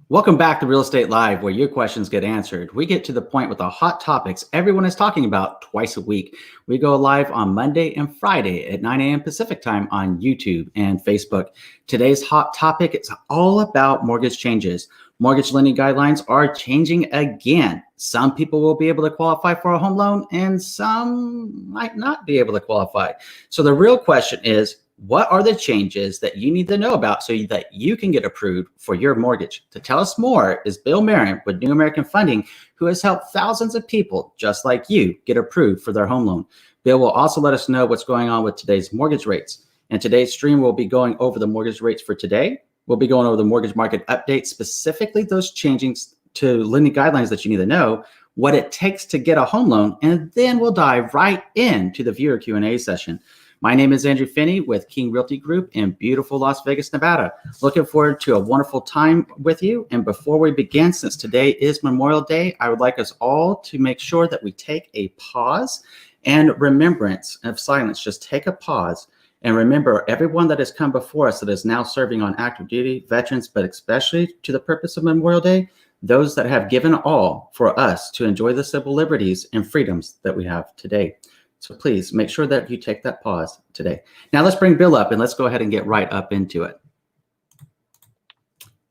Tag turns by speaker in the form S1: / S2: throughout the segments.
S1: Welcome back to Real Estate Live, where your questions get answered. We get to the point with the hot topics everyone is talking about twice a week. We go live on Monday and Friday at 9 a.m. Pacific time on YouTube and Facebook. Today's hot topic is all about mortgage changes. Mortgage lending guidelines are changing again. Some people will be able to qualify for a home loan and some might not be able to qualify. So the real question is, what are the changes that you need to know about so that you can get approved for your mortgage? To tell us more is Bill Merren with New American Funding, who has helped thousands of people just like you get approved for their home loan. Bill will also let us know what's going on with today's mortgage rates. And today's stream will be going over the mortgage rates for today. We'll be going over the mortgage market updates, specifically those changes to lending guidelines that you need to know, what it takes to get a home loan, and then we'll dive right into the viewer Q&A session. My name is Andrew Finney with King Realty Group in beautiful Las Vegas, Nevada. Looking forward to a wonderful time with you. And before we begin, since today is Memorial Day, I would like us all to make sure that we take a pause and remembrance of silence. Just take a pause and remember everyone that has come before us that is now serving on active duty, veterans, but especially to the purpose of Memorial Day, those that have given all for us to enjoy the civil liberties and freedoms that we have today. So please make sure that you take that pause today. Now let's bring Bill up and let's go ahead and get right up into it.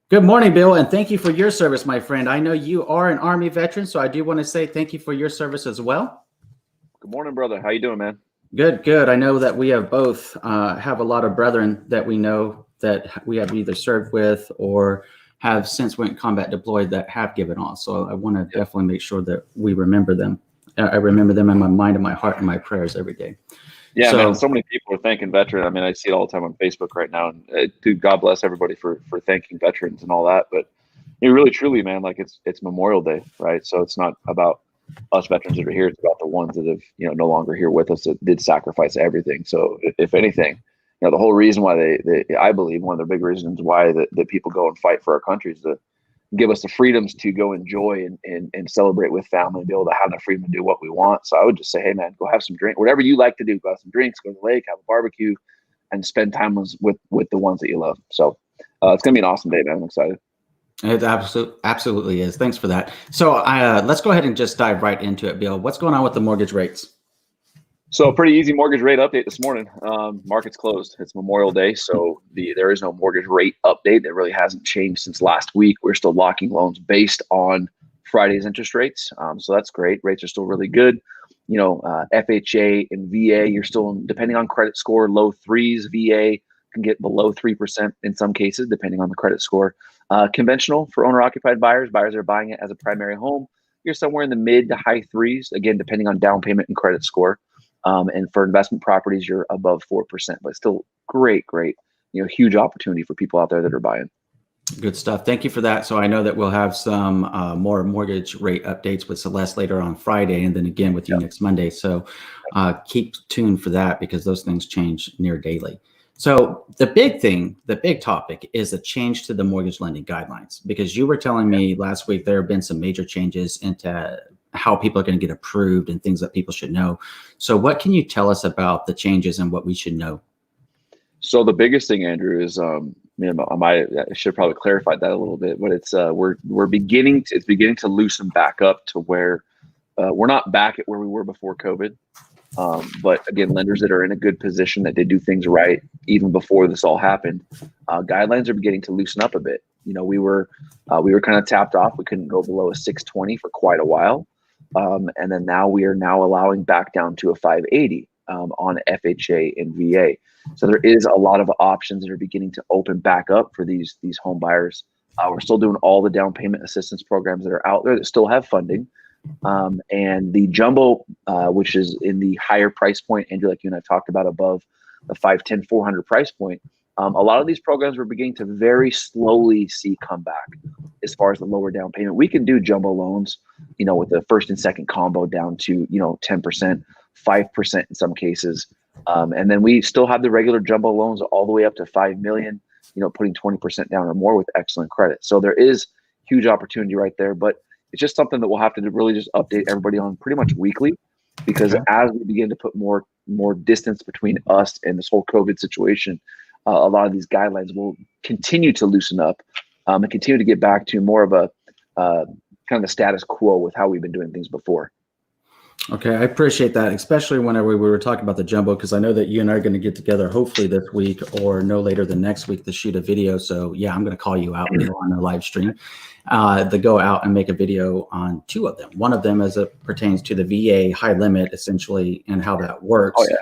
S1: Good morning, Bill, and thank you for your service, my friend. I know you are an Army veteran, so I do want to say thank you for your service as well.
S2: Good morning, brother. How you doing, man?
S1: Good, good. I know that we have both have a lot of brethren that we know that we have either served with or have since went combat deployed that have given all. So I want to definitely make sure that we remember them. I remember them in my mind and my heart and my prayers every day.
S2: Yeah, man. So many people are thanking veterans. I mean, I see it all the time on Facebook right now. And dude, God bless everybody for thanking veterans and all that. But really, truly, man, like it's Memorial Day, right? So it's not about us veterans that are here. It's about the ones that have, no longer here with us that did sacrifice everything. So if anything, the whole reason why I believe one of the big reasons why that people go and fight for our country is to give us the freedoms to go enjoy and celebrate with family and be able to have the freedom to do what we want. So I would just say, hey, man, go have some drink, whatever you like to do, go have some drinks, go to the lake, have a barbecue, and spend time with the ones that you love. So it's going to be an awesome day, man. I'm excited.
S1: It absolutely is. Thanks for that. So let's go ahead and just dive right into it, Bill. What's going on with the mortgage rates?
S2: So pretty easy mortgage rate update this morning. Market's closed. It's Memorial Day, so there is no mortgage rate update. It really hasn't changed since last week. We're still locking loans based on Friday's interest rates. So that's great. Rates are still really good. FHA and VA, you're still, depending on credit score, low threes. VA can get below 3% in some cases, depending on the credit score. Conventional for owner-occupied buyers that are buying it as a primary home, you're somewhere in the mid to high threes, again, depending on down payment and credit score. And for investment properties, you're above 4%, but still great, huge opportunity for people out there that are buying.
S1: Good stuff. Thank you for that. So I know that we'll have some more mortgage rate updates with Celeste later on Friday, and then again with you next Monday. So keep tuned for that because those things change near daily. So the big topic is a change to the mortgage lending guidelines, because you were telling me last week there have been some major changes into how people are going to get approved and things that people should know. So what can you tell us about the changes and what we should know?
S2: So the biggest thing, Andrew, is I should probably clarify that a little bit, but it's we're beginning to loosen back up to where we're not back at where we were before COVID. But again, lenders that are in a good position, that they do things right even before this all happened, guidelines are beginning to loosen up a bit. We were kind of tapped off. We couldn't go below a 620 for quite a while. And then now we are allowing back down to a 580 on FHA and VA. So there is a lot of options that are beginning to open back up for these home buyers. We're still doing all the down payment assistance programs that are out there that still have funding. And the jumbo, which is in the higher price point, Andrew, like you and I talked about, above the 510, 400 price point, a lot of these programs we're beginning to very slowly see come back as far as the lower down payment. We can do jumbo loans, with the first and second combo down to, 10%, 5% in some cases. And then we still have the regular jumbo loans all the way up to 5 million, putting 20% down or more with excellent credit. So there is huge opportunity right there, but it's just something that we'll have to really just update everybody on pretty much weekly, because as we begin to put more distance between us and this whole COVID situation, a lot of these guidelines will continue to loosen up. and continue to get back to more of a kind of the status quo with how we've been doing things before.
S1: Okay, I appreciate that, especially whenever we were talking about the jumbo, because I know that you and I are going to get together hopefully this week or no later than next week to shoot a video. So yeah, I'm going to call you out on a live stream to go out and make a video on 2 of them. One of them as it pertains to the VA high limit essentially and how that works.
S2: Oh, yeah.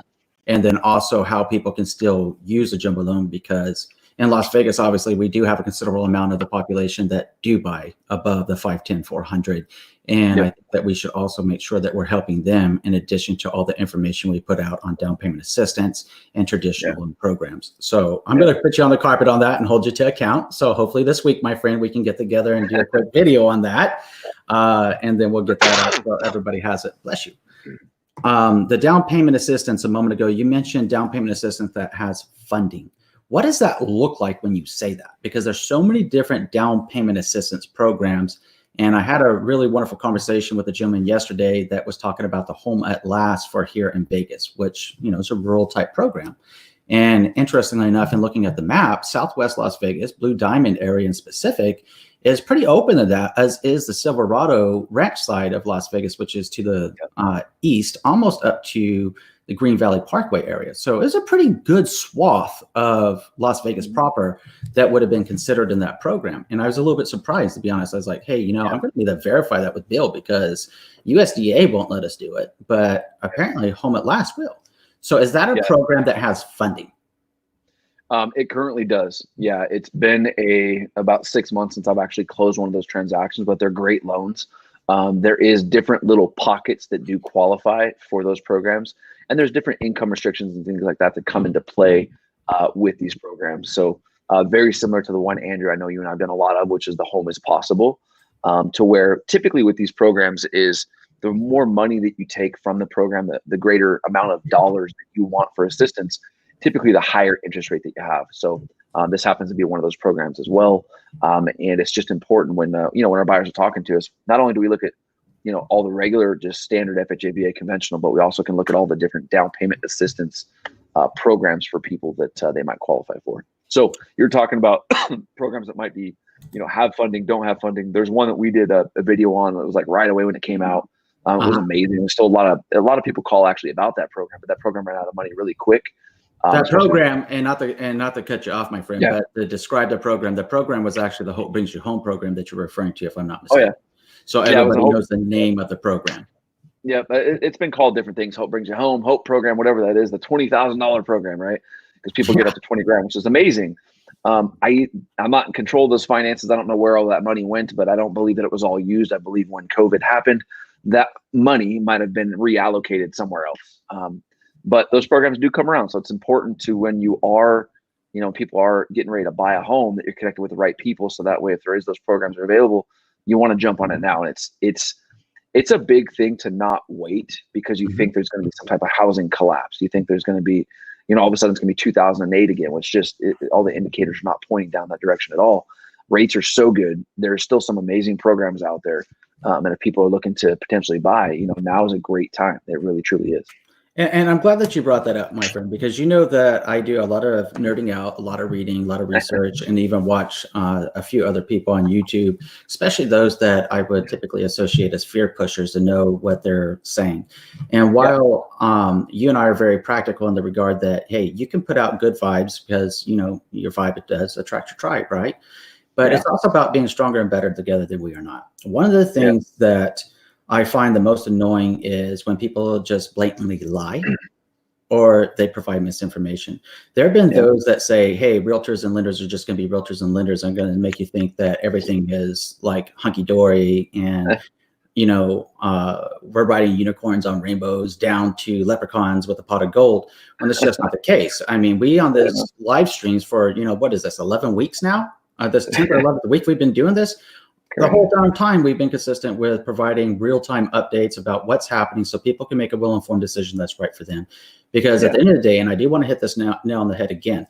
S1: And then also how people can still use a jumbo loan, because in Las Vegas, obviously, we do have a considerable amount of the population that do buy above the 510, 400. And I think that we should also make sure that we're helping them in addition to all the information we put out on down payment assistance and traditional loan programs. So I'm going to put you on the carpet on that and hold you to account. So hopefully this week, my friend, we can get together and do a quick video on that. And then we'll get that out so everybody has it. Bless you. The down payment assistance, a moment ago, you mentioned down payment assistance that has funding. What does that look like when you say that? Because there's so many different down payment assistance programs. And I had a really wonderful conversation with a gentleman yesterday that was talking about the Home at Last for here in Vegas, which, you know, is a rural type program. And interestingly enough, in looking at the map, Southwest Las Vegas, Blue Diamond area in specific, is pretty open to that, as is the Silverado Ranch side of Las Vegas, which is to the east, almost up to the Green Valley Parkway area. So it's a pretty good swath of Las Vegas proper that would have been considered in that program. And I was a little bit surprised, to be honest. I was like, hey, you know, I'm going to need to verify that with Bill, because USDA won't let us do it, but apparently Home at Last will. So is that a program that has funding?
S2: It currently does. Yeah, it's been about 6 months since I've actually closed one of those transactions, but they're great loans. There is different little pockets that do qualify for those programs. And there's different income restrictions and things like that that come into play with these programs. So very similar to the one, Andrew, I know you and I have done a lot of, which is the Home is Possible, to where typically with these programs is the more money that you take from the program, the greater amount of dollars that you want for assistance, typically the higher interest rate that you have. So this happens to be one of those programs as well. And it's just important when, when our buyers are talking to us, not only do we look at, all the regular, just standard FHA, conventional, but we also can look at all the different down payment assistance programs for people that they might qualify for. So you're talking about programs that might be, have funding, don't have funding. There's one that we did a video on that was like right away when it came out. It was amazing. There's still a lot of people call actually about that program, but that program ran out of money really quick.
S1: That program, and not to cut you off, my friend, but to describe the program was actually the Hope Brings You Home program that you're referring to, if I'm not mistaken. Oh, yeah. So everybody knows the name of the program.
S2: Yeah, it's been called different things. Hope Brings You Home, Hope program, whatever that is, the $20,000 program, right? Because people get up to 20 grand, which is amazing. I'm not in control of those finances. I don't know where all that money went, but I don't believe that it was all used. I believe when COVID happened, that money might have been reallocated somewhere else. But those programs do come around. So it's important to, when you are, people are getting ready to buy a home, that you're connected with the right people. So that way, if there is those programs are available, you want to jump on it now. And it's a big thing to not wait, because you think there's going to be some type of housing collapse. You think there's going to be, all of a sudden it's going to be 2008 again, which just all the indicators are not pointing down that direction at all. Rates are so good. There's still some amazing programs out there. And if people are looking to potentially buy, now is a great time. It really, truly is.
S1: And I'm glad that you brought that up, my friend, because you know that I do a lot of nerding out, a lot of reading, a lot of research, and even watch a few other people on YouTube, especially those that I would typically associate as fear pushers, to know what they're saying. And while you and I are very practical in the regard that, hey, you can put out good vibes because, your vibe, it does attract your tribe, right? But it's also about being stronger and better together than we are not. One of the things that I find the most annoying is when people just blatantly lie or they provide misinformation. There have been those that say, hey, realtors and lenders are just going to be realtors and lenders. I'm going to make you think that everything is like hunky-dory and, we're riding unicorns on rainbows down to leprechauns with a pot of gold, when it's just not the case. I mean, we on this live streams for, what is this, 11 weeks now? This 10th or 11th week we've been doing this. The whole darn time we've been consistent with providing real-time updates about what's happening so people can make a well-informed decision that's right for them. Because at the end of the day, and I do want to hit this nail on the head again,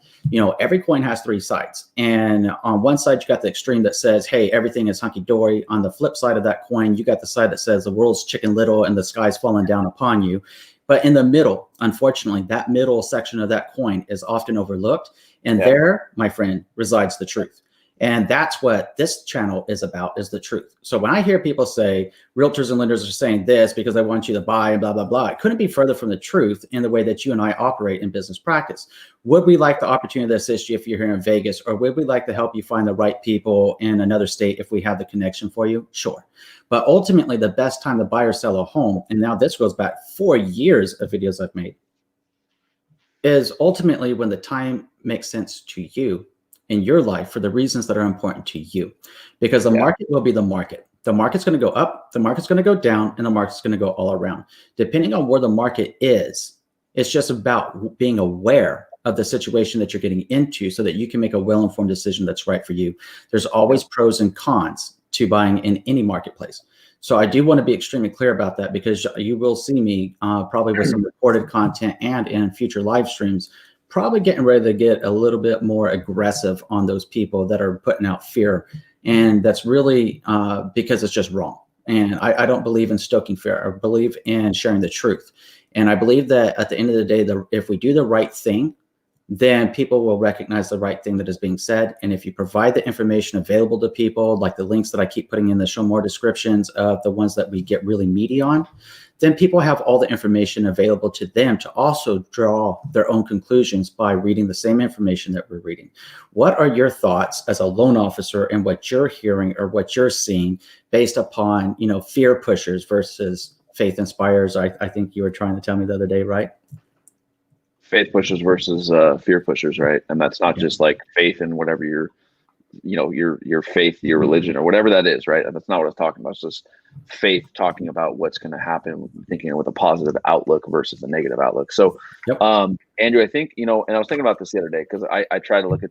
S1: every coin has 3 sides. And on one side, you got the extreme that says, hey, everything is hunky-dory. On the flip side of that coin, you got the side that says the world's chicken little and the sky's falling down upon you. But in the middle, unfortunately, that middle section of that coin is often overlooked. And there, my friend, resides the truth. And that's what this channel is about, is the truth. So when I hear people say realtors and lenders are saying this because they want you to buy and blah, blah, blah, it couldn't be further from the truth in the way that you and I operate in business practice. Would we like the opportunity to assist you if you're here in Vegas, or would we like to help you find the right people in another state if we have the connection for you? Sure. But ultimately, the best time to buy or sell a home, and now this goes back 4 years of videos I've made, is ultimately when the time makes sense to you in your life for the reasons that are important to you, because the market will be the market. The market's going to go up, the market's going to go down, and the market's going to go all around. Depending on where the market is, it's just about being aware of the situation that you're getting into so that you can make a well-informed decision that's right for you. There's always pros and cons to buying in any marketplace. So I do want to be extremely clear about that, because you will see me probably with some recorded content and in future live streams, probably getting ready to get a little bit more aggressive on those people that are putting out fear. And that's really because it's just wrong. And I don't believe in stoking fear. I believe in sharing the truth. And I believe that at the end of the day, if we do the right thing, then people will recognize the right thing that is being said. And if you provide the information available to people, like the links that I keep putting in the show more descriptions of the ones that we get really meaty on, then people have all the information available to them to also draw their own conclusions by reading the same information that we're reading. What are your thoughts as a loan officer and what you're hearing or what you're seeing based upon, fear pushers versus faith inspirers? I think you were trying to tell me the other day, right?
S2: Faith pushers versus fear pushers, right? And that's not just like faith in whatever your faith, your religion, or whatever that is, right? And that's not what I was talking about. It's just faith talking about what's going to happen, thinking with a positive outlook versus a negative outlook. So, Andrew, I think, and I was thinking about this the other day, because I try to look at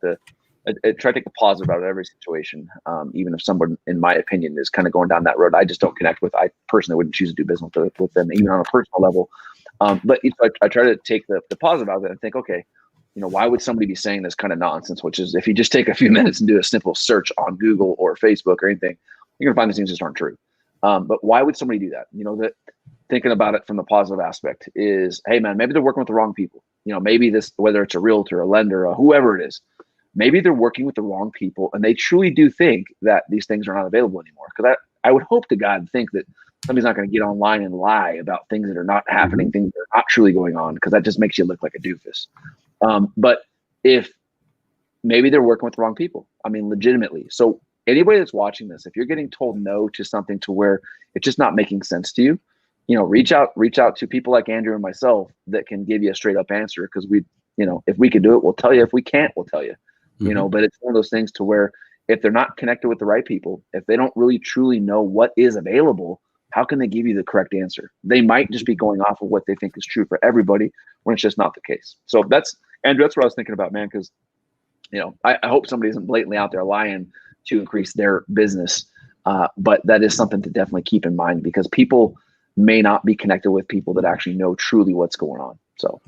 S2: I try to take the positive out of every situation. Even if someone, in my opinion, is kind of going down that road I just don't connect with, I personally wouldn't choose to do business with them, even on a personal level. But I try to take the positive out of it and think, okay, why would somebody be saying this kind of nonsense? Which is, if you just take a few minutes and do a simple search on Google or Facebook or anything, you're gonna find these things just aren't true. But why would somebody do that? That thinking about it from the positive aspect is, hey man, maybe they're working with the wrong people. Maybe this, whether it's a realtor, a lender, or whoever it is, maybe they're working with the wrong people, and they truly do think that these things are not available anymore. Because I would hope to God think that somebody's not going to get online and lie about things that are not happening, things that are not truly going on, because that just makes you look like a doofus. But if maybe they're working with the wrong people, legitimately. So anybody that's watching this, if you're getting told no to something to where it's just not making sense to you, reach out to people like Andrew and myself that can give you a straight up answer. Because if we can do it, we'll tell you. If we can't, we'll tell you. But it's one of those things to where if they're not connected with the right people, if they don't really truly know what is available, how can they give you the correct answer? They might just be going off of what they think is true for everybody, when it's just not the case. So that's, Andrew, that's what I was thinking about, man. Because, I hope somebody isn't blatantly out there lying to increase their business. But that is something to definitely keep in mind, because people may not be connected with people that actually know truly what's going on. So.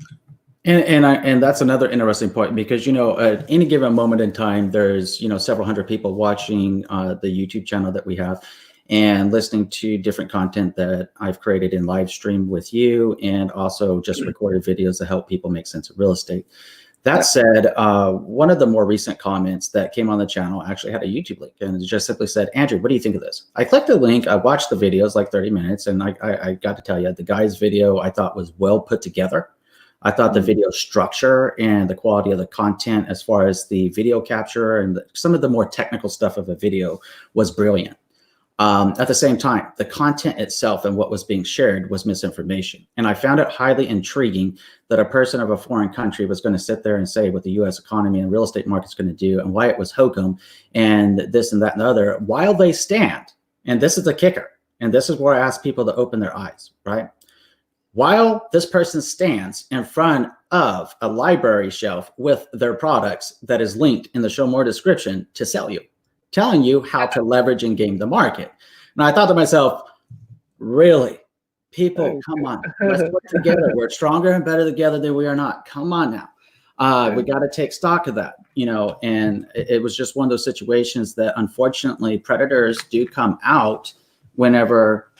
S1: And that's another interesting point, because, at any given moment in time, there's, several hundred people watching the YouTube channel that we have, and listening to different content that I've created in live stream with you, and also just recorded videos to help people make sense of real estate. That said, one of the more recent comments that came on the channel actually had a YouTube link, and it just simply said, Andrew, what do you think of this? I clicked the link, I watched the videos, like 30 minutes, and I got to tell you, the guy's video I thought was well put together. I thought the video structure and the quality of the content, as far as the video capture and some of the more technical stuff of a video, was brilliant. At the same time, the content itself and what was being shared was misinformation. And I found it highly intriguing that a person of a foreign country was going to sit there and say what the U.S. economy and real estate market is going to do, and why it was hokum and this and that and the other, while they stand. And this is the kicker. And this is where I ask people to open their eyes, right? While this person stands in front of a library shelf with their products that is linked in the show more description to sell you, telling you how to leverage and game the market. And I thought to myself, really, people, come on, let's work together. We're stronger and better together than we are not. Come on now. We got to take stock of that, and it was just one of those situations that, unfortunately, predators do come out whenever,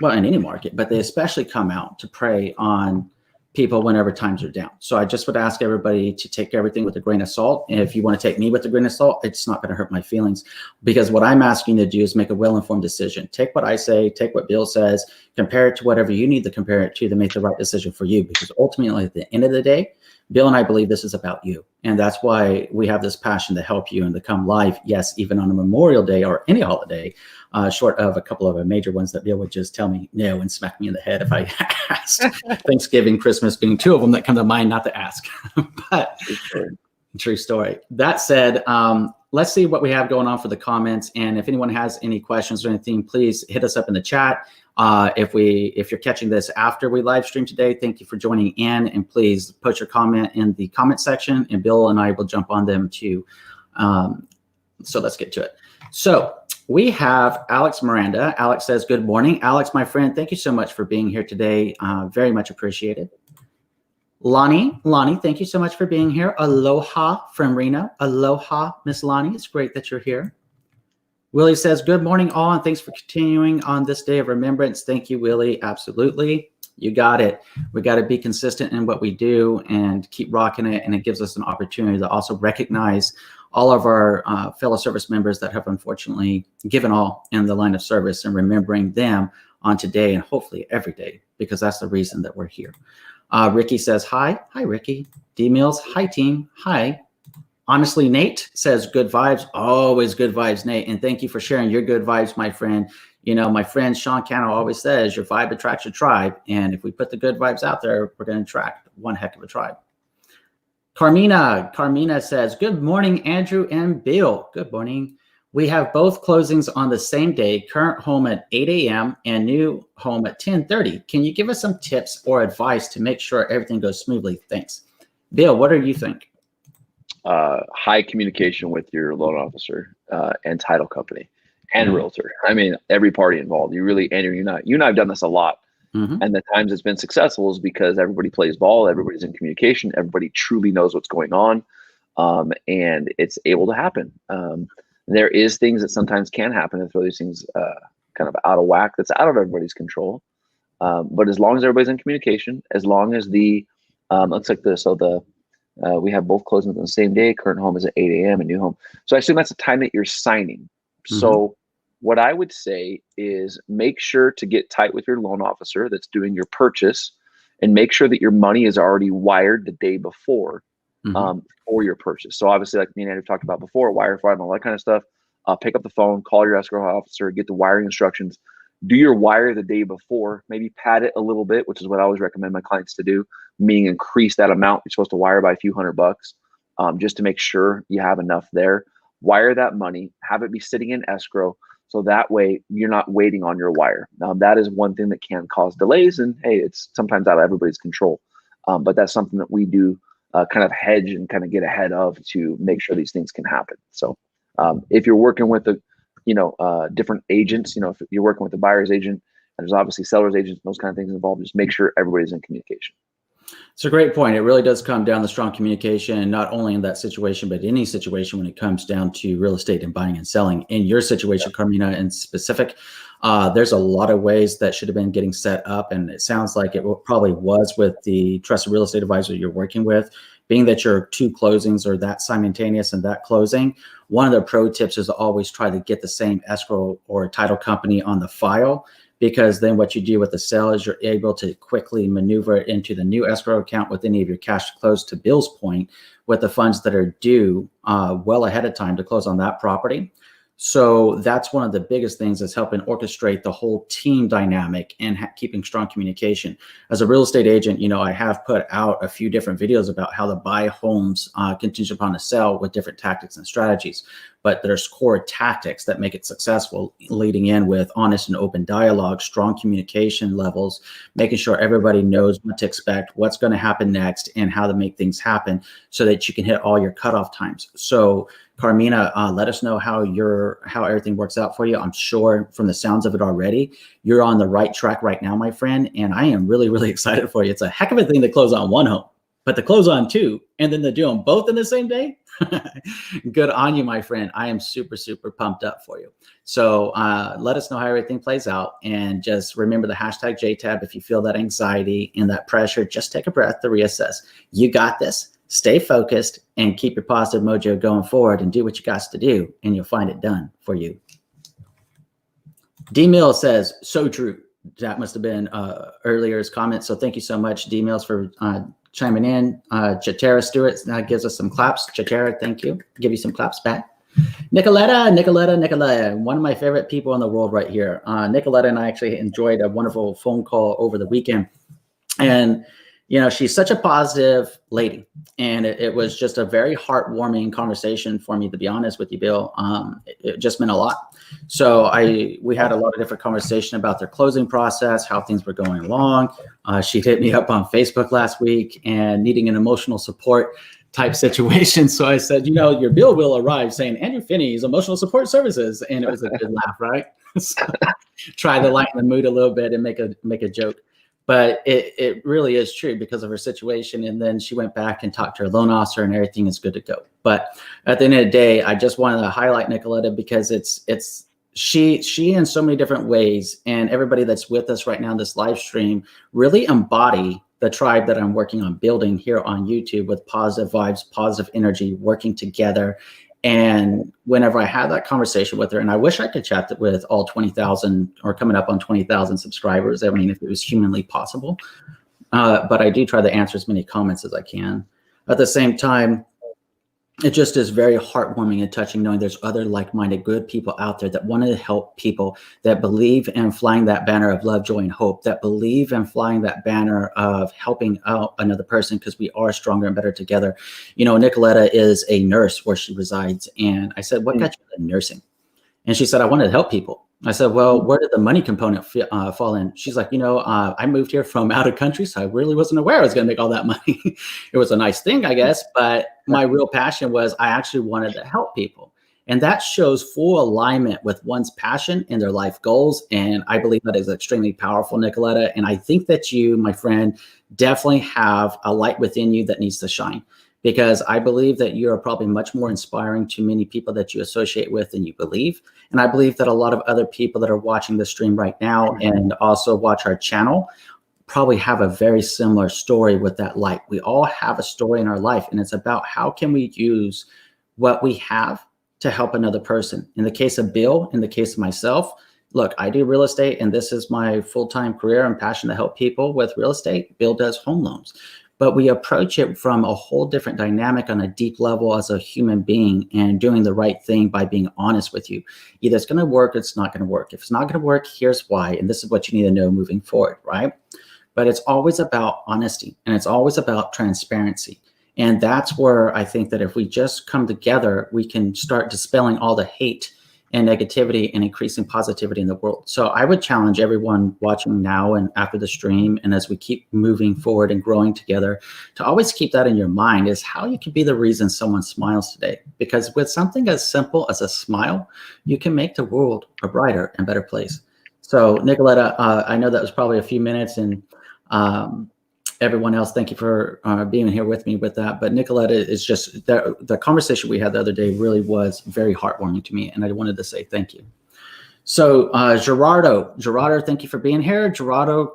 S1: well, in any market, but they especially come out to prey on people whenever times are down. So I just would ask everybody to take everything with a grain of salt. And if you want to take me with a grain of salt, it's not going to hurt my feelings, because what I'm asking you to do is make a well-informed decision. Take what I say, take what Bill says, compare it to whatever you need to compare it to make the right decision for you. Because ultimately, at the end of the day, Bill and I believe this is about you. And that's why we have this passion to help you and to come live. Yes, even on a Memorial Day or any holiday, short of a couple of major ones that Bill would just tell me no and smack me in the head if I asked. Thanksgiving, Christmas being two of them that come to mind not to ask. But true story. That said, let's see what we have going on for the comments. And if anyone has any questions or anything, please hit us up in the chat. If you're catching this after we live stream today, thank you for joining in, and please put your comment in the comment section, and Bill and I will jump on them too. So let's get to it. So we have Alex Miranda. Alex says, good morning. Alex, my friend, thank you so much for being here today. Very much appreciated. Lonnie, thank you so much for being here. Aloha from Reno. Aloha, Miss Lonnie. It's great that you're here. Willie says, good morning, all, and thanks for continuing on this day of remembrance. Thank you, Willie. Absolutely. You got it. We got to be consistent in what we do and keep rocking it. And it gives us an opportunity to also recognize all of our fellow service members that have unfortunately given all in the line of service, and remembering them on today and hopefully every day, because that's the reason that we're here. Ricky says, hi. Hi, Ricky. D Mills, hi, team. Hi. Honestly, Nate says, good vibes. Always good vibes, Nate. And thank you for sharing your good vibes, my friend. You know, my friend Sean Cannell always says, your vibe attracts your tribe. And if we put the good vibes out there, we're going to attract one heck of a tribe. Karmina says, good morning, Andrew and Bill. Good morning. We have both closings on the same day, current home at 8 a.m. and new home at 10:30. Can you give us some tips or advice to make sure everything goes smoothly? Thanks. Bill, what do you think?
S2: High communication with your loan officer and title company and realtor. I mean, every party involved. You really, Andrew, you and I have done this a lot. And the times it's been successful is because everybody plays ball, everybody's in communication, everybody truly knows what's going on, and it's able to happen. There is things that sometimes can happen and throw these things kind of out of whack. That's out of everybody's control. But as long as everybody's in communication, as long as the looks like this, so we have both closings on the same day. Current home is at 8 a.m. and new home. So I assume that's the time that you're signing. So what I would say is make sure to get tight with your loan officer that's doing your purchase, and make sure that your money is already wired the day before for your purchase. So obviously, like me and Andrew talked about before, wire fraud and all that kind of stuff, pick up the phone, call your escrow officer, get the wiring instructions, do your wire the day before, maybe pad it a little bit, which is what I always recommend my clients to do, meaning increase that amount you're supposed to wire by a few $100, just to make sure you have enough there. Wire that money, have it be sitting in escrow, so that way you're not waiting on your wire. That is one thing that can cause delays, and hey, it's sometimes out of everybody's control. But that's something that we do kind of hedge and kind of get ahead of to make sure these things can happen. So if you're working with the different agents, if you're working with the buyer's agent, and there's obviously seller's agents, those kind of things involved, just make sure everybody's in communication.
S1: It's a great point. It really does come down to strong communication, and not only in that situation, but any situation when it comes down to real estate and buying and selling. In your situation, Karmina, in specific, there's a lot of ways that should have been getting set up, and it sounds like it probably was with the trusted real estate advisor you're working with. Being that your two closings are that simultaneous and that closing, one of the pro tips is to always try to get the same escrow or title company on the file, because then what you do with the sale is you're able to quickly maneuver it into the new escrow account with any of your cash to close, to Bill's point, with the funds that are due well ahead of time to close on that property. So that's one of the biggest things, is helping orchestrate the whole team dynamic and keeping strong communication. As a real estate agent, I have put out a few different videos about how to buy homes contingent upon a sell with different tactics and strategies. But there's core tactics that make it successful, leading in with honest and open dialogue, strong communication levels, making sure everybody knows what to expect, what's going to happen next, and how to make things happen so that you can hit all your cutoff times. So Karmina, let us know how everything works out for you. I'm sure from the sounds of it already, you're on the right track right now, my friend. And I am really, really excited for you. It's a heck of a thing to close on one home, but to close on two and then to do them both in the same day, Good on you, my friend. I am super, super pumped up for you. So let us know how everything plays out. And just remember the hashtag JTAB. If you feel that anxiety and that pressure, just take a breath to reassess. You got this. Stay focused and keep your positive mojo going forward and do what you got to do, and you'll find it done for you. D Mill says, so true. That must have been earlier's comment. So thank you so much, D Mills, for chiming in. Chatera Stewart gives us some claps. Chatera, thank you. Give you some claps back. Nicoletta, one of my favorite people in the world right here. Nicoletta and I actually enjoyed a wonderful phone call over the weekend. And, you know, she's such a positive lady. And it was just a very heartwarming conversation for me, to be honest with you, Bill. It just meant a lot. So we had a lot of different conversation about their closing process, how things were going along. She hit me up on Facebook last week and needing an emotional support type situation. So I said, you know, your bill will arrive saying Andrew Finney's emotional support services. And it was a good laugh, right? So try to lighten the mood a little bit and make a joke. But it really is true because of her situation. And then she went back and talked to her loan officer and everything is good to go. But at the end of the day, I just wanted to highlight Nicoletta because she in so many different ways, and everybody that's with us right now in this live stream really embody the tribe that I'm working on building here on YouTube with positive vibes, positive energy, working together. And whenever I had that conversation with her, and I wish I could chat with all 20,000 or coming up on 20,000 subscribers. I mean, if it was humanly possible, but I do try to answer as many comments as I can. At the same time, it just is very heartwarming and touching knowing there's other like-minded good people out there that want to help people, that believe in flying that banner of love, joy, and hope, that believe in flying that banner of helping out another person because we are stronger and better together. You know, Nicoletta is a nurse where she resides. And I said, what got you into nursing? And she said, I wanted to help people. I said, well, where did the money component fall in? She's like, you know, I moved here from out of country, so I really wasn't aware I was going to make all that money. It was a nice thing, I guess, but my real passion was I actually wanted to help people. And that shows full alignment with one's passion and their life goals. And I believe that is extremely powerful, Nicoletta. And I think that you, my friend, definitely have a light within you that needs to shine. Because I believe that you are probably much more inspiring to many people that you associate with than you believe. And I believe that a lot of other people that are watching the stream right now and also watch our channel probably have a very similar story with that light. We all have a story in our life, and it's about how can we use what we have to help another person. In the case of Bill, in the case of myself, look, I do real estate, and this is my full-time career and passion to help people with real estate. Bill does home loans. But we approach it from a whole different dynamic on a deep level as a human being and doing the right thing by being honest with you. Either it's going to work or it's not going to work. If it's not going to work, here's why. And this is what you need to know moving forward, right? But it's always about honesty and it's always about transparency. And that's where I think that if we just come together, we can start dispelling all the hate and negativity and increasing positivity in the world. So I would challenge everyone watching now and after the stream, and as we keep moving forward and growing together, to always keep that in your mind is how you can be the reason someone smiles today. Because with something as simple as a smile, you can make the world a brighter and better place. So Nicoletta, I know that was probably a few minutes, and everyone else, thank you for being here with me with that. But Nicoletta is just, the conversation we had the other day really was very heartwarming to me. And I wanted to say thank you. So Gerardo, thank you for being here. Gerardo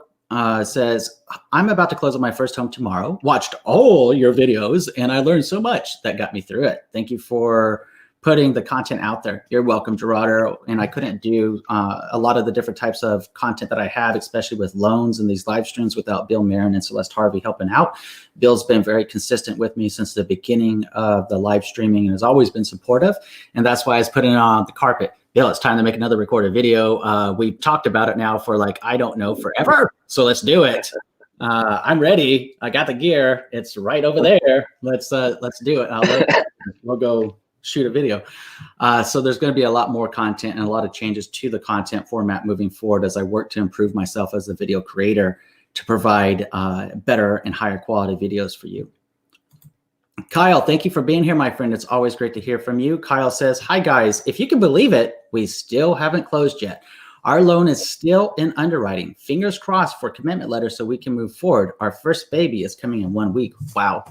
S1: says, I'm about to close on my first home tomorrow. Watched all your videos and I learned so much that got me through it. Thank you for putting the content out there. You're welcome, Gerardo. And I couldn't do a lot of the different types of content that I have, especially with loans and these live streams, without Bill Merren and Celeste Harvey helping out. Bill's been very consistent with me since the beginning of the live streaming and has always been supportive. And that's why I was putting it on the carpet. Bill, it's time to make another recorded video. We've talked about it now for like, I don't know, forever. So let's do it. I'm ready. I got the gear. It's right over there. Let's do it. We'll go shoot a video. So there's going to be a lot more content and a lot of changes to the content format moving forward as I work to improve myself as a video creator to provide better and higher quality videos for you. Kyle, thank you for being here, my friend. It's always great to hear from you. Kyle says, hi guys, if you can believe it, we still haven't closed yet. Our loan is still in underwriting. Fingers crossed for commitment letters so we can move forward. Our first baby is coming in 1 week. Wow.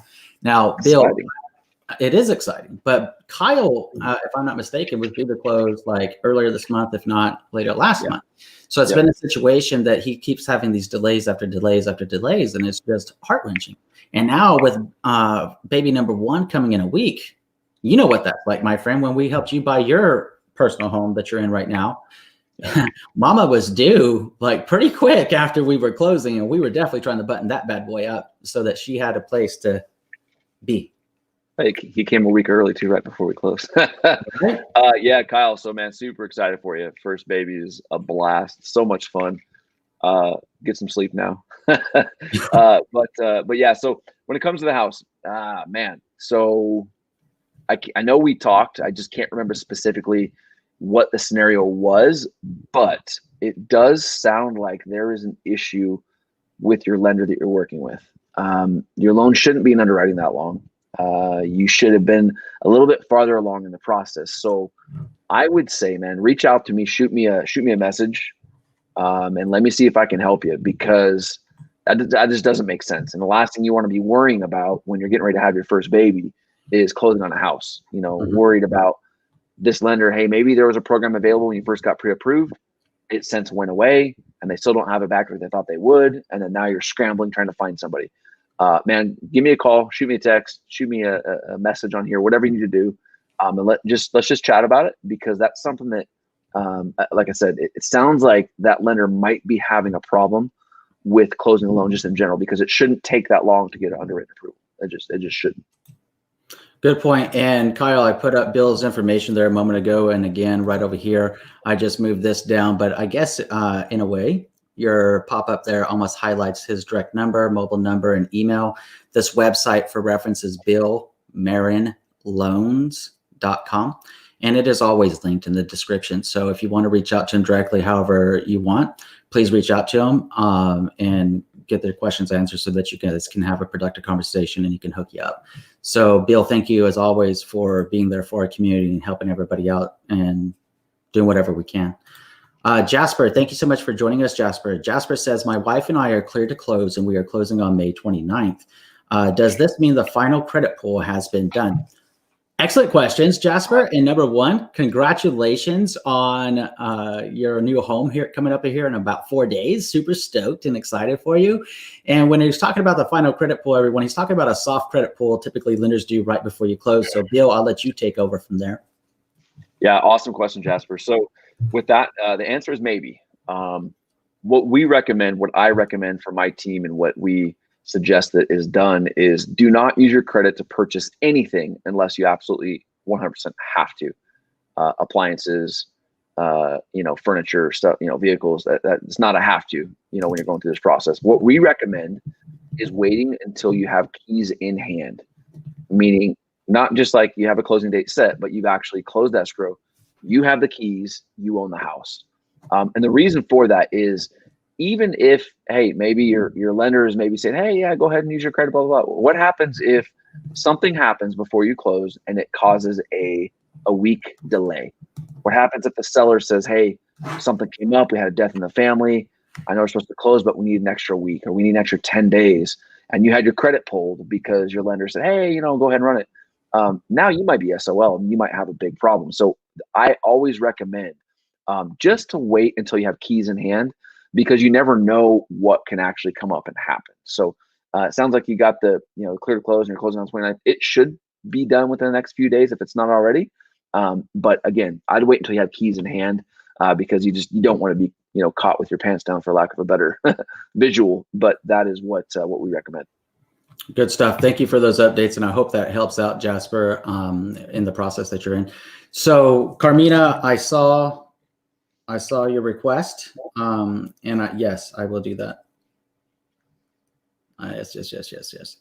S1: Now, Bill, It is exciting, but Kyle, if I'm not mistaken, was due to close like earlier this month, if not later last month. So it's been a situation that he keeps having these delays after delays after delays, and it's just heart wrenching. And now with baby number one coming in a week, you know what that's like, my friend. When we helped you buy your personal home that you're in right now, Mama was due like pretty quick after we were closing, and we were definitely trying to button that bad boy up so that she had a place to be.
S2: He came a week early too, right before we closed. Yeah, Kyle. So man, super excited for you. First baby is a blast. So much fun. Get some sleep now. But yeah. So when it comes to the house, man. So I know we talked. I just can't remember specifically what the scenario was, but it does sound like there is an issue with your lender that you're working with. Your loan shouldn't be in underwriting that long. You should have been a little bit farther along in the process. So I would say, man, reach out to me, shoot me a message, and let me see if I can help you, because that just doesn't make sense. And the last thing you want to be worrying about when you're getting ready to have your first baby is closing on a house, worried about this lender. Hey, maybe there was a program available when you first got pre-approved. It since went away and they still don't have it back like they thought they would. And then now you're scrambling, trying to find somebody. Man, give me a call, shoot me a text, shoot me a message on here, whatever you need to do. And let's just chat about it, because that's something that, like I said, it sounds like that lender might be having a problem with closing a loan just in general, because it shouldn't take that long to get an underwritten approval. It just shouldn't.
S1: Good point. And Kyle, I put up Bill's information there a moment ago. And again, right over here, I just moved this down, but I guess in a way, your pop-up there almost highlights his direct number, mobile number, and email. This website for reference is billmerrenloans.com. And it is always linked in the description. So if you want to reach out to him directly, however you want, please reach out to him and get their questions answered so that you guys can have a productive conversation and he can hook you up. So Bill, thank you as always for being there for our community and helping everybody out and doing whatever we can. Jasper, thank you so much for joining us, Jasper. Jasper says, my wife and I are clear to close and we are closing on May 29th. Does this mean the final credit pull has been done? Excellent questions, Jasper. And number one, congratulations on your new home here coming up here in about 4 days. Super stoked and excited for you. And when he's talking about the final credit pull, everyone, he's talking about a soft credit pull. Typically, lenders do right before you close. So, Bill, I'll let you take over from there.
S2: Yeah, awesome question, Jasper. So with that, the answer is maybe. What I recommend for my team and what we suggest that is done is do not use your credit to purchase anything unless you absolutely 100% have to. Appliances, furniture, stuff, vehicles, it's not a have to, when you're going through this process. What we recommend is waiting until you have keys in hand, meaning not just like you have a closing date set, but you've actually closed escrow. You have the keys, you own the house. And the reason for that is, even if, hey, maybe your lender is maybe saying, hey, yeah, go ahead and use your credit, blah, blah, blah. What happens if something happens before you close and it causes a week delay? What happens if the seller says, hey, something came up, we had a death in the family, I know we're supposed to close, but we need an extra week, or we need an extra 10 days, and you had your credit pulled because your lender said, hey, go ahead and run it. Now you might be SOL and you might have a big problem. So I always recommend just to wait until you have keys in hand, because you never know what can actually come up and happen. So it sounds like you got the clear to close and you're closing on 29th. It should be done within the next few days if it's not already. But again, I'd wait until you have keys in hand because you don't want to be caught with your pants down, for lack of a better visual. But that is what we recommend.
S1: Good stuff. Thank you for those updates, and I hope that helps out, Jasper, in the process that you're in. So, Karmina, I saw your request, and yes, I will do that. Yes.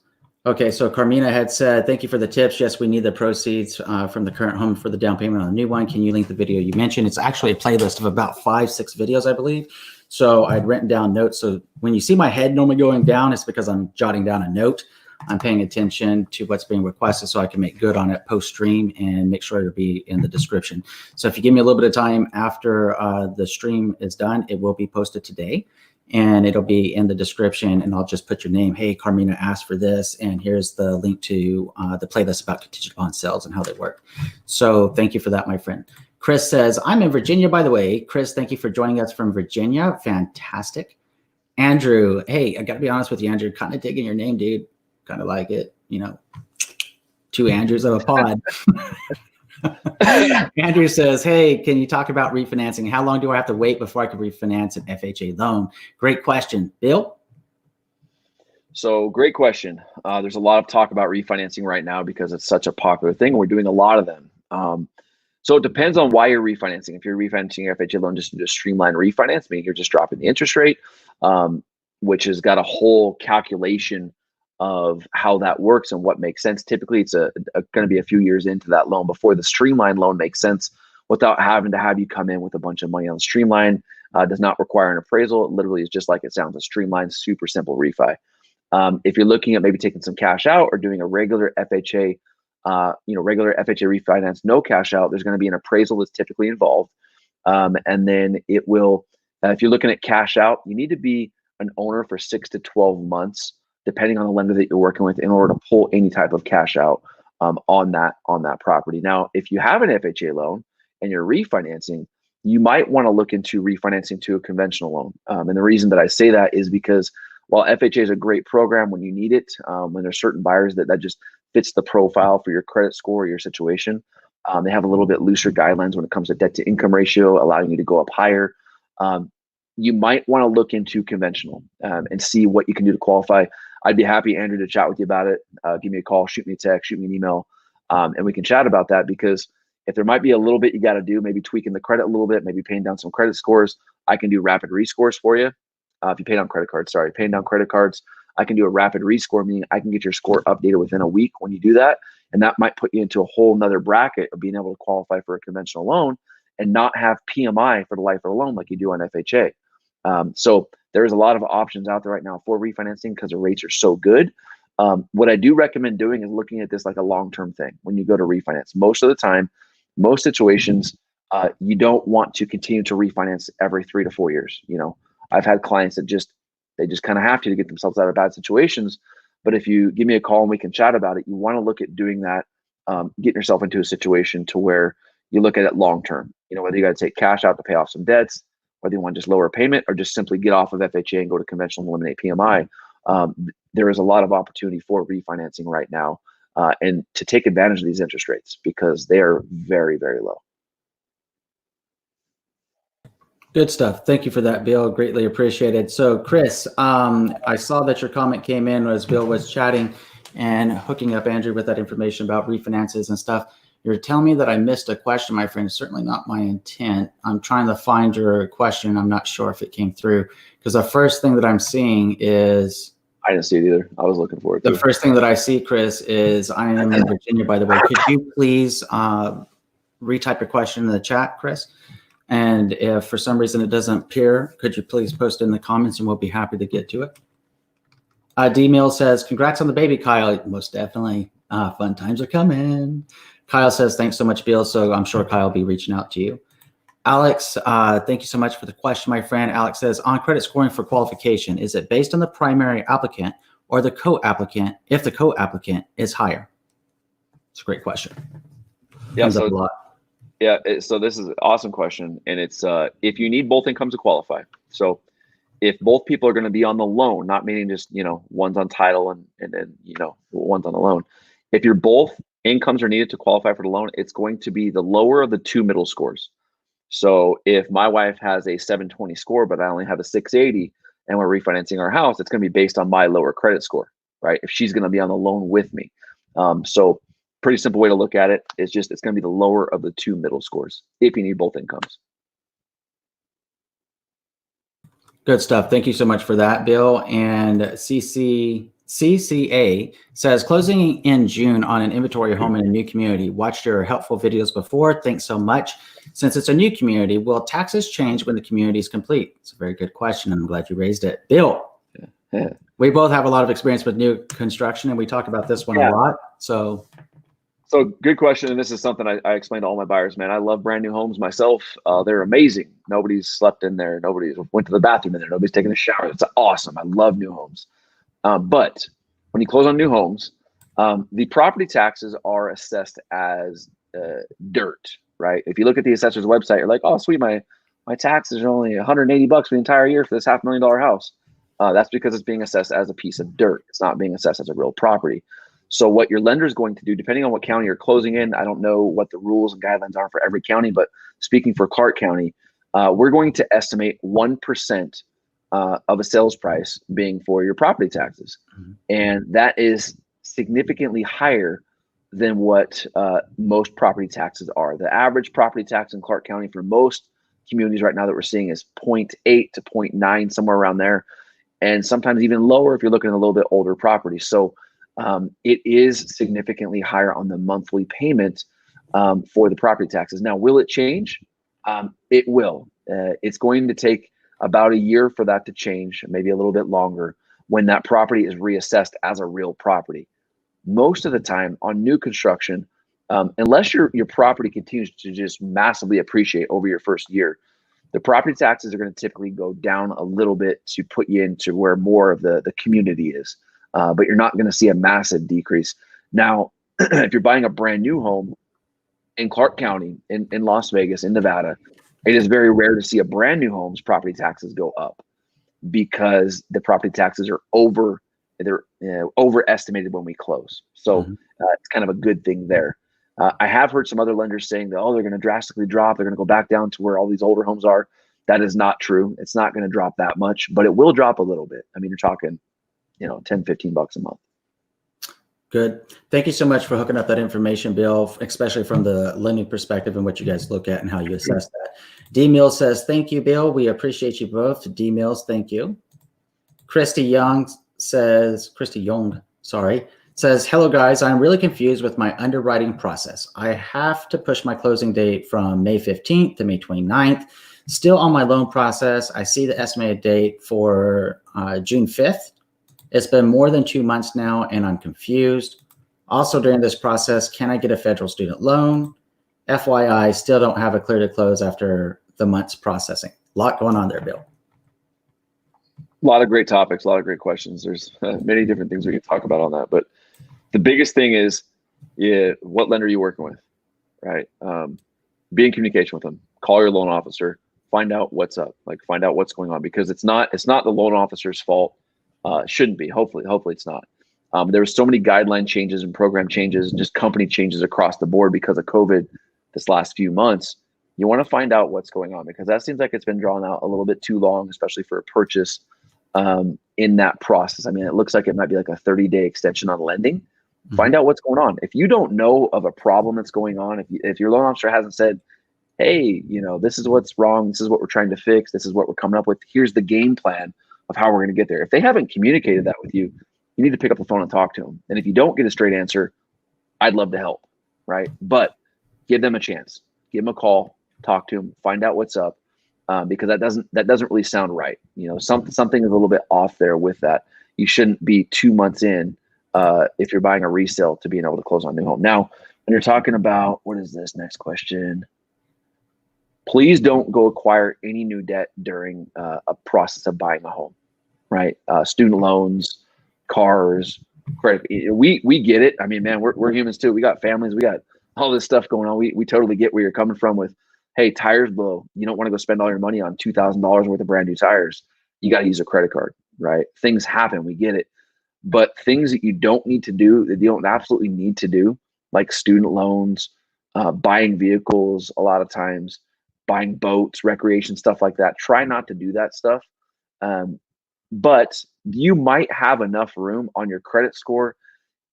S1: Okay, so Karmina had said, thank you for the tips. Yes, we need the proceeds from the current home for the down payment on the new one. Can you link the video you mentioned? It's actually a playlist of about 5-6 videos, I believe. So I'd written down notes. So when you see my head normally going down, it's because I'm jotting down a note. I'm paying attention to what's being requested so I can make good on it post-stream and make sure it'll be in the description. So if you give me a little bit of time after the stream is done, it will be posted today. and it'll be in the description, and I'll just put your name. Hey, Karmina asked for this, and here's the link to the playlist about contingent upon sales and how they work. So thank you for that, my friend. Chris says, I'm in Virginia, by the way. Chris, thank you for joining us from Virginia. Fantastic. Andrew, hey, I got to be honest with you, Andrew, kind of digging your name, dude. Kind of like it, you know, 2 Andrews of a pod. Andrew says, hey, can you talk about refinancing? How long do I have to wait before I can refinance an FHA loan? Great question. Bill?
S2: So great question. There's a lot of talk about refinancing right now because it's such a popular thing. We're doing a lot of them. So it depends on why you're refinancing. If you're refinancing your FHA loan just to streamline refinance, meaning you're just dropping the interest rate, which has got a whole calculation of how that works and what makes sense. Typically, it's going to be a few years into that loan before the streamline loan makes sense without having to have you come in with a bunch of money on the streamline. Does not require an appraisal. It literally is just like it sounds, a streamline, super simple refi. If you're looking at maybe taking some cash out or doing a regular FHA, regular FHA refinance, no cash out, there's going to be an appraisal that's typically involved. And then it will, if you're looking at cash out, you need to be an owner for 6 to 12 months, depending on the lender that you're working with, in order to pull any type of cash out on that property. Now, if you have an FHA loan and you're refinancing, you might want to look into refinancing to a conventional loan. And the reason that I say that is because while FHA is a great program when you need it, when there's certain buyers that just fits the profile for your credit score or your situation, they have a little bit looser guidelines when it comes to debt to income ratio, allowing you to go up higher. You might want to look into conventional and see what you can do to qualify. I'd be happy, Andrew, to chat with you about it. Give me a call, shoot me a text, shoot me an email, and we can chat about that. Because if there might be a little bit you got to do, maybe tweaking the credit a little bit, maybe paying down some credit scores, I can do rapid rescores for you. If you pay down credit cards, paying down credit cards, I can do a rapid rescore, meaning I can get your score updated within a week when you do that. And that might put you into a whole nother bracket of being able to qualify for a conventional loan and not have PMI for the life of the loan like you do on FHA. So there's a lot of options out there right now for refinancing because the rates are so good. What I do recommend doing is looking at this like a long-term thing when you go to refinance. Most of the time, most situations, you don't want to continue to refinance every 3 to 4 years. I've had clients that they just kind of have to get themselves out of bad situations. But if you give me a call and we can chat about it, you want to look at doing that, getting yourself into a situation to where you look at it long-term. Whether you got to take cash out to pay off some debts, whether you want to just lower a payment or just simply get off of FHA and go to conventional and eliminate PMI. There is a lot of opportunity for refinancing right now and to take advantage of these interest rates because they are very, very low.
S1: Good stuff. Thank you for that, Bill. Greatly appreciated. So, Chris, I saw that your comment came in as Bill was chatting and hooking up Andrew with that information about refinances and stuff. You're telling me that I missed a question, my friend. It's certainly not my intent. I'm trying to find your question. I'm not sure if it came through because the first thing that I'm seeing is...
S2: I didn't see it either. I was looking for it.
S1: The first thing that I see, Chris, is I am in Virginia, by the way. Could you please retype your question in the chat, Chris? And if for some reason it doesn't appear, could you please post it in the comments and we'll be happy to get to it. D-Mill says, congrats on the baby, Kyle. Most definitely. Fun times are coming. Kyle says, thanks so much, Bill. So I'm sure Kyle will be reaching out to you. Alex, thank you so much for the question, my friend. Alex says, on credit scoring for qualification, is it based on the primary applicant or the co-applicant if the co-applicant is higher? It's a great question.
S2: Yeah, so this is an awesome question. And it's if you need both incomes to qualify. So if both people are going to be on the loan, not meaning just, one's on title and then, one's on the loan. If you're both incomes are needed to qualify for the loan, it's going to be the lower of the 2 middle scores. So if my wife has a 720 score, but I only have a 680 and we're refinancing our house, it's going to be based on my lower credit score, right? If she's going to be on the loan with me. So pretty simple way to look at it is just, it's going to be the lower of the 2 middle scores if you need both incomes.
S1: Good stuff. Thank you so much for that, Bill. And CCA says, closing in June on an inventory home in a new community. Watched your helpful videos before. Thanks so much. Since it's a new community, will taxes change when the community is complete? It's a very good question. I'm glad you raised it. Bill, we both have a lot of experience with new construction, and we talk about this one a lot. So
S2: So good question. And this is something I explain to all my buyers, man. I love brand new homes myself. They're amazing. Nobody's slept in there. Nobody's went to the bathroom in there. Nobody's taken a shower. It's awesome. I love new homes. But when you close on new homes, the property taxes are assessed as dirt, right? If you look at the assessor's website, you're like, oh, sweet, my taxes are only $180 for the entire year for this $500,000 house. That's because it's being assessed as a piece of dirt. It's not being assessed as a real property. So what your lender is going to do, depending on what county you're closing in, I don't know what the rules and guidelines are for every county, but speaking for Clark County, we're going to estimate 1% of a sales price being for your property taxes. Mm-hmm. And that is significantly higher than what most property taxes are. The average property tax in Clark County for most communities right now that we're seeing is 0.8 to 0.9, somewhere around there. And sometimes even lower if you're looking at a little bit older properties. So it is significantly higher on the monthly payment for the property taxes. Now, will it change? It will. It's going to take about a year for that to change, maybe a little bit longer, when that property is reassessed as a real property. Most of the time on new construction, unless your property continues to just massively appreciate over your first year, the property taxes are going to typically go down a little bit to put you into where more of the community is. But you're not going to see a massive decrease. Now, if you're buying a brand new home in Clark County, in Las Vegas, in Nevada, it is very rare to see a brand new home's property taxes go up because the property taxes are overestimated when we close. So it's kind of a good thing there. I have heard some other lenders saying that, oh, they're going to drastically drop. They're going to go back down to where all these older homes are. That is not true. It's not going to drop that much, but it will drop a little bit. I mean, you're talking, $10, $15 a month.
S1: Good. Thank you so much for hooking up that information, Bill, especially from the lending perspective and what you guys look at and how you assess that. D Mills says, thank you, Bill. We appreciate you both. D Mills, thank you. Christy Young says, hello guys. I'm really confused with my underwriting process. I have to push my closing date from May 15th to May 29th. Still on my loan process. I see the estimated date for June 5th. It's been more than 2 months now, and I'm confused. Also, during this process, can I get a federal student loan? FYI, still don't have a clear to close after the month's processing. A lot going on there, Bill.
S2: A lot of great topics, a lot of great questions. There's many different things we can talk about on that. But the biggest thing is, what lender are you working with, right? Be in communication with them. Call your loan officer. Find out what's up. Find out what's going on, because it's not the loan officer's fault. Shouldn't be. Hopefully it's not. There were so many guideline changes and program changes and just company changes across the board because of COVID this last few months. You want to find out what's going on, because that seems like it's been drawn out a little bit too long, especially for a purchase in that process. I mean, it looks like it might be like a 30-day extension on lending. Mm-hmm. Find out what's going on. If you don't know of a problem that's going on, if your loan officer hasn't said, hey, this is what's wrong, this is what we're trying to fix, this is what we're coming up with, here's the game plan of how we're going to get there. If they haven't communicated that with you, you need to pick up the phone and talk to them. And if you don't get a straight answer, I'd love to help, right? But give them a chance. Give them a call, talk to them, find out what's up, because that doesn't really sound right. Something is a little bit off there with that. You shouldn't be 2 months in if you're buying a resale to being able to close on a new home. Now, when you're talking about, what is this next question? Please don't go acquire any new debt during a process of buying a home, right? Student loans, cars, credit. We get it. I mean, man, we're humans too. We got families. We got all this stuff going on. We totally get where you're coming from with, hey, tires blow. You don't want to go spend all your money on $2,000 worth of brand new tires. You got to use a credit card, right? Things happen. We get it. But things that you don't need to do, that you don't absolutely need to do, like student loans, buying vehicles, a lot of times, buying boats, recreation, stuff like that. Try not to do that stuff. But you might have enough room on your credit score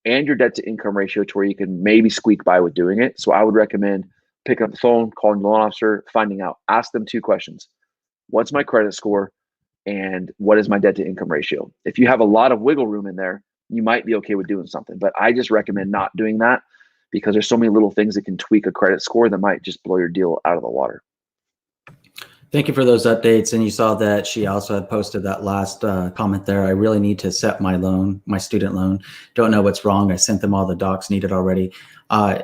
S2: and your debt to income ratio to where you can maybe squeak by with doing it. So I would recommend picking up the phone, calling the loan officer, finding out, ask them 2 questions. What's my credit score? And what is my debt to income ratio? If you have a lot of wiggle room in there, you might be okay with doing something. But I just recommend not doing that, because there's so many little things that can tweak a credit score that might just blow your deal out of the water.
S1: Thank you for those updates. And you saw that she also had posted that last comment there. I really need to set my loan, my student loan. Don't know what's wrong. I sent them all the docs needed already.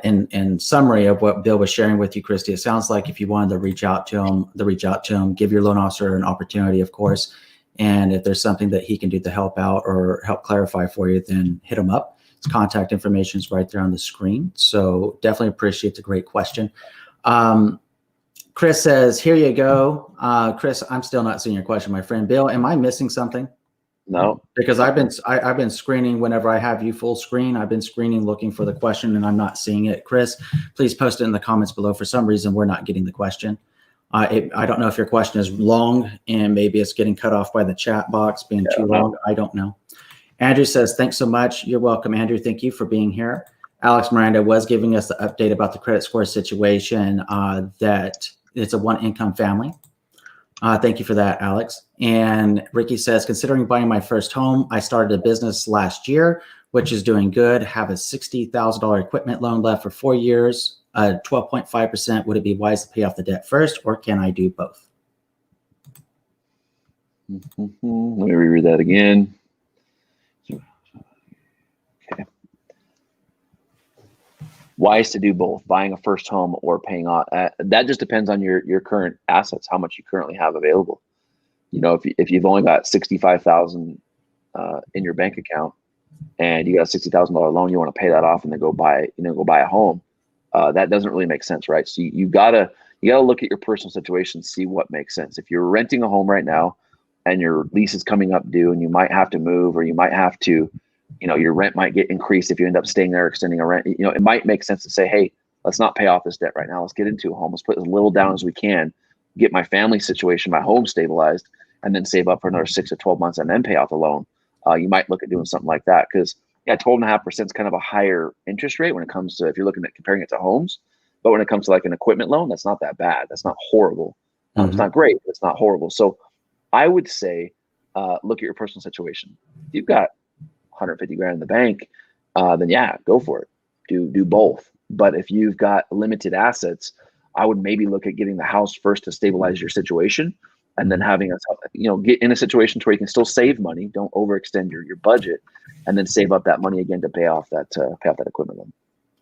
S1: In summary of what Bill was sharing with you, Christy, it sounds like if you wanted to reach out to him, give your loan officer an opportunity, of course. And if there's something that he can do to help out or help clarify for you, then hit him up. His contact information is right there on the screen. So definitely appreciate the great question. Chris says, here you go. Chris, I'm still not seeing your question, my friend. Bill, am I missing something?
S2: No.
S1: Because I've been screening whenever I have you full screen. I've been screening looking for the question and I'm not seeing it. Chris, please post it in the comments below. For some reason, we're not getting the question. I don't know if your question is long and maybe it's getting cut off by the chat box being too long. I don't know. Andrew says, thanks so much. You're welcome, Andrew. Thank you for being here. Alex Miranda was giving us the update about the credit score situation that it's a one-income family. Thank you for that, Alex. And Ricky says, considering buying my first home, I started a business last year, which is doing good. Have a $60,000 equipment loan left for 4 years, 12.5%. Would it be wise to pay off the debt first, or can I do both?
S2: Let me reread that again. Okay. Wise to do both, buying a first home or paying off. That just depends on your current assets, how much you currently have available. You know, if you've only got $65,000 in your bank account and you got a $60,000 loan, you want to pay that off and then go buy a home. That doesn't really make sense, right? So you gotta look at your personal situation, see what makes sense. If you're renting a home right now and your lease is coming up due and you might have to move, or you might have to, your rent might get increased if you end up staying there, extending a rent. It might make sense to say, hey, let's not pay off this debt right now. Let's get into a home. Let's put as little down as we can, get my family situation, my home stabilized, and then save up for another 6 to 12 months and then pay off the loan. You might look at doing something like that because 12.5% is kind of a higher interest rate when it comes to, if you're looking at comparing it to homes. But when it comes to like an equipment loan, that's not that bad. That's not horrible. It's not great, but it's not horrible. So I would say, look at your personal situation. If you've got 150 grand in the bank, then yeah, go for it. Do both. But if you've got limited assets, I would maybe look at getting the house first to stabilize your situation, and then having get in a situation to where you can still save money. Don't overextend your budget, and then save up that money again to pay off that equipment loan.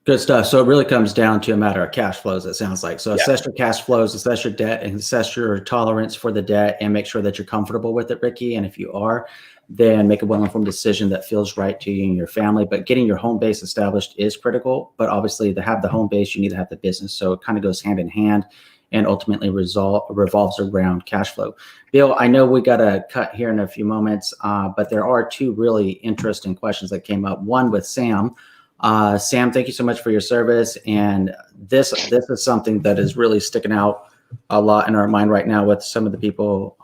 S1: Good stuff. So it really comes down to a matter of cash flows, it sounds like. So assess your cash flows, assess your debt, and assess your tolerance for the debt, and make sure that you're comfortable with it, Ricky. And if you are, then make a well-informed decision that feels right to you and your family. But getting your home base established is critical. But obviously, to have the home base, you need to have the business. So it kind of goes hand in hand and ultimately revolves around cash flow. Bill, I know we got to cut here in a few moments, but there are two really interesting questions that came up. One with Sam. Sam, thank you so much for your service. And this is something that is really sticking out a lot in our mind right now with some of the people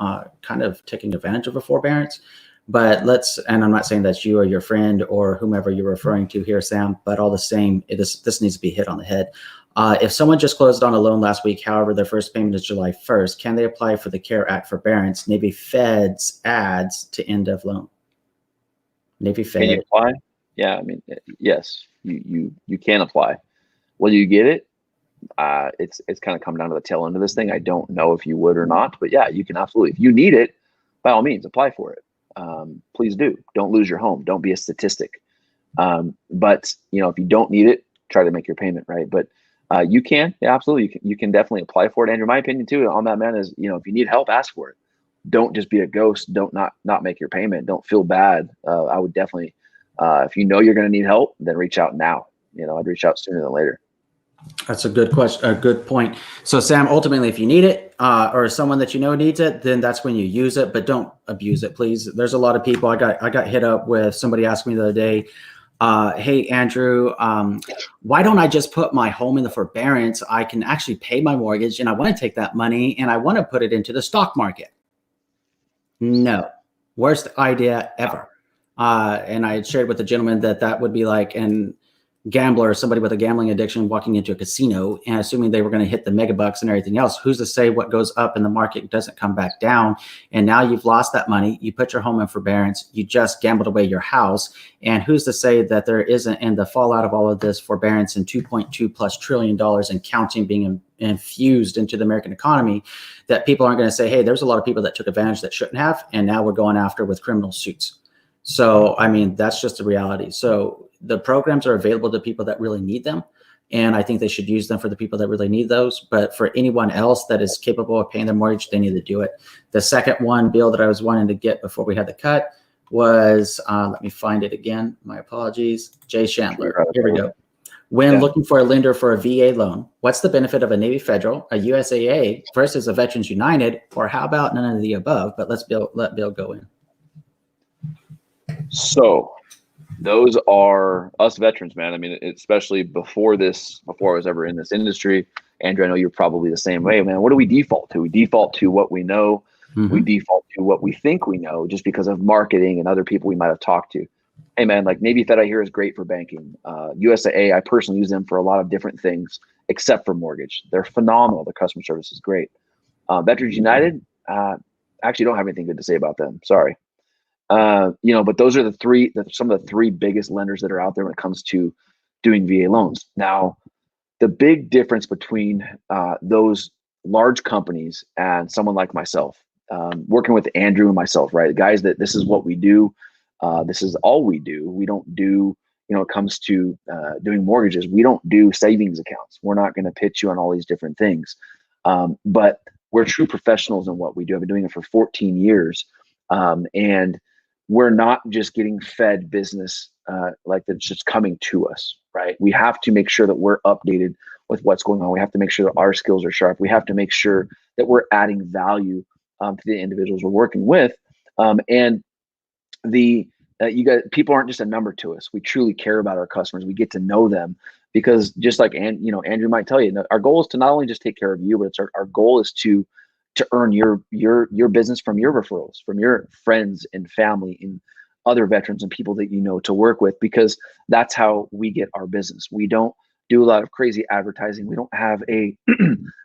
S1: kind of taking advantage of a forbearance. But and I'm not saying that's you or your friend or whomever you're referring to here, Sam, but all the same, this needs to be hit on the head. If someone just closed on a loan last week, however, their first payment is July 1st, can they apply for the CARE Act forbearance? Navy Feds adds to end of loan. Navy Fed.
S2: Can you apply? Yeah, I mean, yes, you can apply. Will you get it? It's kind of come down to the tail end of this thing. I don't know if you would or not, but yeah, you can absolutely. If you need it, by all means, apply for it. Please do. Don't lose your home. Don't be a statistic. But if you don't need it, try to make your payment, right? But you can, yeah, absolutely. You can definitely apply for it. And in my opinion too, on that, man, is if you need help, ask for it. Don't just be a ghost. Don't not make your payment. Don't feel bad. I would definitely. If you know you're going to need help, then reach out now. I'd reach out sooner than later.
S1: That's a good question. A good point. So Sam, ultimately, if you need it or someone that needs it, then that's when you use it, but don't abuse it, please. There's a lot of people. I got hit up with somebody asked me the other day, hey, Andrew, why don't I just put my home in the forbearance? I can actually pay my mortgage and I want to take that money and I want to put it into the stock market. No, worst idea ever. And I had shared with the gentleman that would be like an gambler or somebody with a gambling addiction walking into a casino and assuming they were going to hit the mega bucks and everything else. Who's to say what goes up in the market doesn't come back down? And now you've lost that money. You put your home in forbearance. You just gambled away your house. And who's to say that there isn't, in the fallout of all of this forbearance and $2.2+ trillion and counting being infused into the American economy that people aren't going to say, hey, there's a lot of people that took advantage that shouldn't have, and now we're going after with criminal suits. So, I mean, that's just the reality. So the programs are available to people that really need them. And I think they should use them for the people that really need those. But for anyone else that is capable of paying their mortgage, they need to do it. The second one, Bill, that I was wanting to get before we had the cut was, let me find it again. My apologies. Jay Chandler. Here we go. When looking for a lender for a VA loan, what's the benefit of a Navy Federal, a USAA versus a Veterans United, or how about none of the above? But let Bill go in.
S2: So those are us veterans, man. I mean, especially before I was ever in this industry. Andrew, I know you're probably the same way, man. What do we default to? We default to what we know. Mm-hmm. We default to what we think we know just because of marketing and other people we might have talked to. Hey, man, like Navy Fed I hear is great for banking. USAA, I personally use them for a lot of different things except for mortgage. They're phenomenal. The customer service is great. Veterans United, actually don't have anything good to say about them. Sorry. But those are some of the three biggest lenders that are out there when it comes to doing VA loans. Now, the big difference between those large companies and someone like myself, working with Andrew and myself, right? Guys, that this is what we do. This is all we do. We don't do, it comes to doing mortgages, we don't do savings accounts. We're not going to pitch you on all these different things. But we're true professionals in what we do. I've been doing it for 14 years. And we're not just getting fed business like that's just coming to us, right? We have to make sure that we're updated with what's going on. We have to make sure that our skills are sharp. We have to make sure that we're adding value to the individuals we're working with. And you guys, people aren't just a number to us. We truly care about our customers. We get to know them because just like Andrew might tell you, our goal is to not only just take care of you, but it's our goal is to earn your business from your referrals, from your friends and family and other veterans and people that you know to work with, because that's how we get our business. We don't do a lot of crazy advertising. We don't have a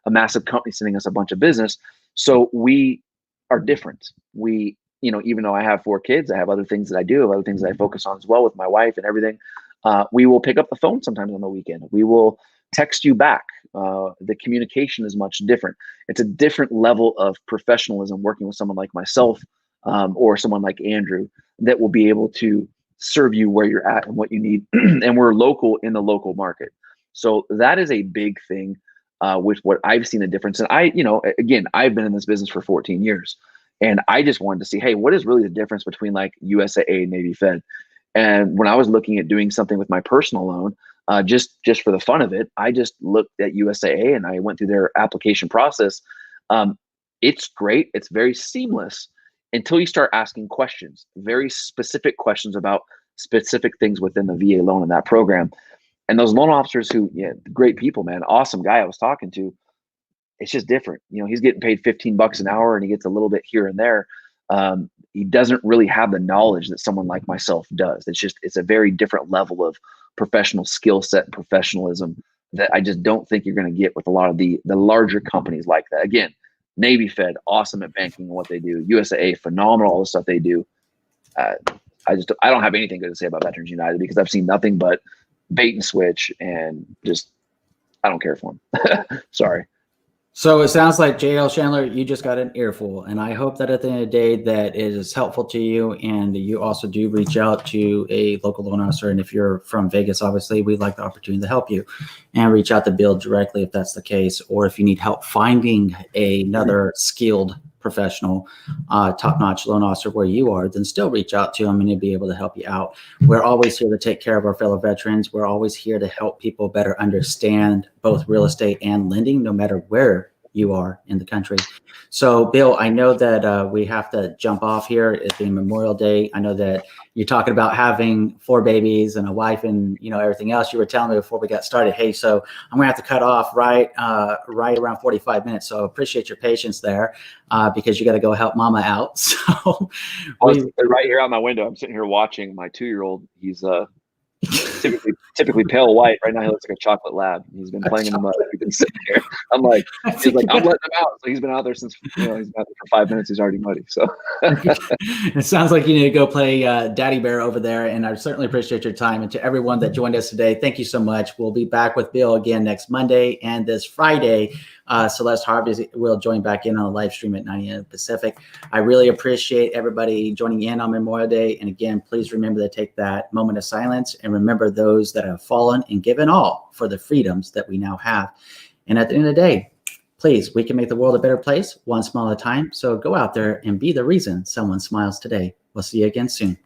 S2: massive company sending us a bunch of business. So we are different. We, even though I have 4 kids, I have other things that I do, I have other things that I focus on as well with my wife and everything. We will pick up the phone sometimes on the weekend. We will text you back. The communication is much different. It's a different level of professionalism working with someone like myself or someone like Andrew that will be able to serve you where you're at and what you need. And we're local in the local market. So that is a big thing with what I've seen a difference. And again, I've been in this business for 14 years and I just wanted to see, hey, what is really the difference between like USAA and Navy Fed? And when I was looking at doing something with my personal loan, just for the fun of it, I just looked at USAA and I went through their application process. It's great. It's very seamless until you start asking questions, very specific questions about specific things within the VA loan in that program. And those loan officers great people, man, awesome guy I was talking to, it's just different. He's getting paid $15 an hour and he gets a little bit here and there. He doesn't really have the knowledge that someone like myself does. It's a very different level of professional skill set and professionalism that I just don't think you're going to get with a lot of the larger companies like that. Again, Navy Fed, awesome at banking and what they do. USAA, phenomenal, all the stuff they do. I don't have anything good to say about Veterans United because I've seen nothing but bait and switch and just, I don't care for them. Sorry.
S1: So it sounds like JL Chandler, you just got an earful, and I hope that at the end of the day that it is helpful to you, and you also do reach out to a local loan officer. And if you're from Vegas, obviously, we'd like the opportunity to help you, and reach out to Bill directly if that's the case, or if you need help finding another skilled professional, top-notch loan officer where you are, then still reach out to him and he'll be able to help you out. We're always here to take care of our fellow veterans. We're always here to help people better understand both real estate and lending, no matter where you are in the country. So Bill, I know that we have to jump off here. It's being Memorial Day. I know that you're talking about having 4 babies and a wife and everything else. You were telling me before we got started, hey, so I'm gonna have to cut off right around 45 minutes. So appreciate your patience there because you got to go help mama out. So
S2: right here out my window, I'm sitting here watching my 2-year-old. He's typically typically pale white. Right now he looks like a chocolate lab. He's been playing in the mud. He's been sitting there. I'm like, he's like, I'm letting him out. So he's been out there since, he's been out there for 5 minutes. He's already muddy. So
S1: it sounds like you need to go play Daddy Bear over there. And I certainly appreciate your time. And to everyone that joined us today, thank you so much. We'll be back with Bill again next Monday, and this Friday, Celeste Harvey will join back in on the live stream at 9 a.m. Pacific. I really appreciate everybody joining in on Memorial Day. And again, please remember to take that moment of silence and remember those that have fallen and given all for the freedoms that we now have. And at the end of the day, please, we can make the world a better place, one smile at a time. So go out there and be the reason someone smiles today. We'll see you again soon.